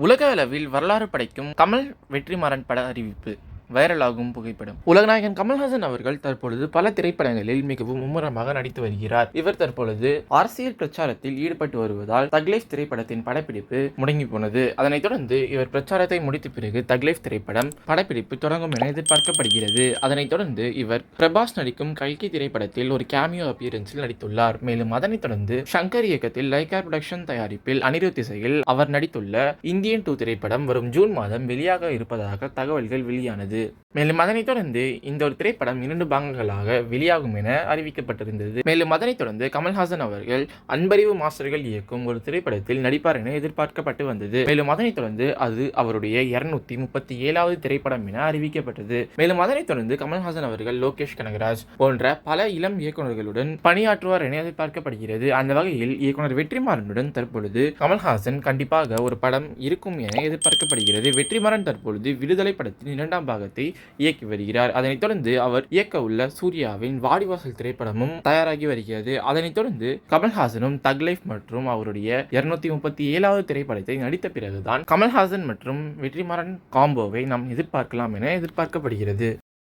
உலக அளவில் வரலாறு படைக்கும் கமல் வெற்றிமாறன் பட அறிவிப்பு. வைரலாகும் புகைப்படம். உலகநாயகன் கமல்ஹாசன் அவர்கள் தற்பொழுது பல திரைப்படங்களில் மிகவும் மும்முரமாக நடித்து வருகிறார். இவர் தற்பொழுது அரசியல் பிரச்சாரத்தில் ஈடுபட்டு வருவதால் தக் லைஃப் திரைப்படத்தின் படப்பிடிப்பு முடங்கி போனது. அதனைத் தொடர்ந்து இவர் பிரச்சாரத்தை முடித்த பிறகு தக் லைஃப் திரைப்படம் படப்பிடிப்பு தொடங்கும் என எதிர்பார்க்கப்படுகிறது. அதனைத் தொடர்ந்து இவர் பிரபாஸ் நடிக்கும் கல்கி திரைப்படத்தில் ஒரு கேமியோ அப்பியரன்ஸில் நடித்துள்ளார். மேலும் அதனைத் தொடர்ந்து ஷங்கர் இயக்கத்தில் லைகா புரொடக்ஷன் தயாரிப்பில் அனிருத் இசையில் அவர் நடித்துள்ள இந்தியன் 2 திரைப்படம் வரும் ஜூன் மாதம் வெளியாக இருப்பதாக தகவல்கள் வெளியானது. மேலும் அதனைத் தொடர்ந்து இந்த ஒரு திரைப்படம் 2 பாகங்களாக வெளியாகும் என அறிவிக்கப்பட்டிருந்தது. மேலும் அதனைத் தொடர்ந்து கமல்ஹாசன் அவர்கள் அன்பறிவு மாஸ்டர்கள் இயக்கும் ஒரு திரைப்படத்தில் நடிப்பார் என எதிர்பார்க்கப்பட்டு வந்தது. மேலும் அதனைத் தொடர்ந்து அது அவருடைய 237வது திரைப்படம் என அறிவிக்கப்பட்டது. மேலும் அதனைத் தொடர்ந்து கமல்ஹாசன் அவர்கள் லோகேஷ் கனகராஜ் போன்ற பல இளம் இயக்குநர்களுடன் பணியாற்றுவார் என எதிர்பார்க்கப்படுகிறது. அந்த வகையில் இயக்குனர் வெற்றிமாறனுடன் தற்பொழுது கமல்ஹாசன் கண்டிப்பாக ஒரு படம் இருக்கும் என எதிர்பார்க்கப்படுகிறது. வெற்றிமாறன் தற்பொழுது விடுதலை படத்தின் 2ஆம் பாகத்தை இயக்கி வருகிறார். அதனைத் தொடர்ந்து அவர் இயக்க உள்ள சூர்யாவின் வாடிவாசல் திரைப்படமும் தயாராகி வருகிறது. அதனைத் தொடர்ந்து கமல்ஹாசனும் தக் லைஃப் மற்றும் அவருடைய 237வது திரைப்படத்தை நடித்த பிறகுதான் கமல்ஹாசன் மற்றும் வெற்றிமாறன் காம்போவை நாம் எதிர்பார்க்கலாம் என எதிர்பார்க்கப்படுகிறது.